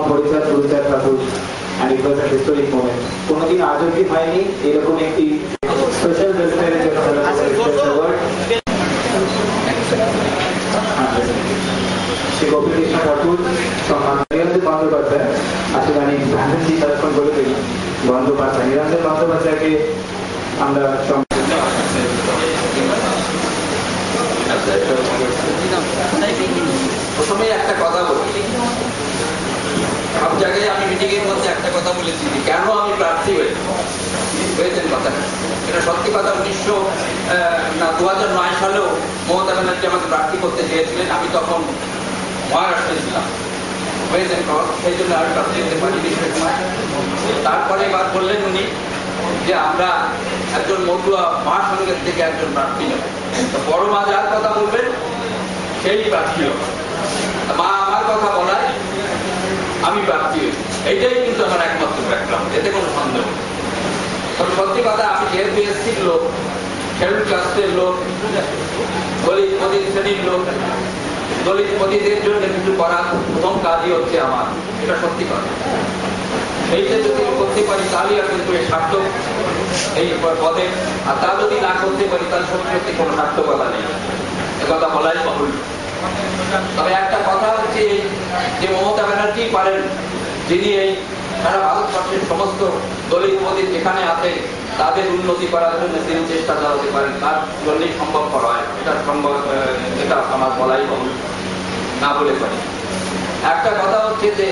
from Odisha to Tirupur, and it was a historic moment. কোনোদিন আজ অবধি হয়নি এরকম একটি সোশ্যাল ওয়েলফেয়ারের জন্য শ্রী গোপী কৃষ্ণ ঠাকুর সম্মান নিরঞ্জন বন্দ্যোপাধ্যায়, আসলে আমি গান্ধীজি তখন বলে দিই বন্দ্যোপাধ্যায়, নিরঞ্জন বন্দ্যোপাধ্যায়কে আমরা প্রথমে একটা কথা বলি, সব জায়গায় আমি মিটিং এর মধ্যে একটা কথা বলেছি কেন আমি প্রার্থী হয়েছেন কথাটা। এটা সত্যি কথা, 2009 সালেও মমতা ব্যানার্জি আমাকে প্রার্থী করতে চেয়েছিলেন, আমি তখন মহারাষ্ট্রে ছিলাম, হয়েছেন সেই জন্য আমি প্রার্থী হতে পারিনি সে সময়। তারপরে এবার বললেন উনি যে আমরা একজন মতুয়া মহাসংঘের থেকে একজন প্রার্থী নেব, বড় মা যার কথা বলবেন সেই প্রার্থী হবে। মা আমার কথা বলায় আমি প্রার্থী হয়েছি, এইটাই কিন্তু আমার একমাত্র ব্যাকগ্রাউন্ড, এতে কোনো সন্দেহ নেই। তবে সত্যি কথা, আমি যেহেতু এসসির লোক, শিডিউল কাস্টের লোক, দলিত পতিত শ্রেণীর লোক, দলিত পতিতদের জন্য কিছু করার প্রথম কাজই হচ্ছে আমার, এটা সত্যি কথা। এইটা যদি করতে পারি তাহলে আর কিন্তু এই সার্থক এই পদে, আর তা যদি না করতে পারি তাহলে সত্যি সত্যি কোনো সার্থকতা নেই, একথা বলাই বাহুল্য। তবে একটা কথা হচ্ছে যে মমতা ব্যানার্জি পারেন, যিনি এই সারা ভারতবর্ষের সমস্ত দলিত পতিত যেখানে আছে তাদের উন্নতি করার জন্য তিনি চেষ্টা চালাতে পারেন, তার জন্যই সম্ভবপর হয়, এটা সম্ভব, এটা আমার বলাই বাহুল্য, না বলে পারি। একটা কথা হচ্ছে যে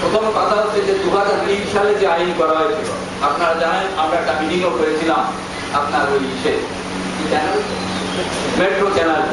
প্রথম কথা হচ্ছে যে 2003 সালে যে আইন করা হয়েছিল, আপনারা জানেন আমরা একটা মিটিংও করেছিলাম আপনার ওই মেট্রো চ্যানেল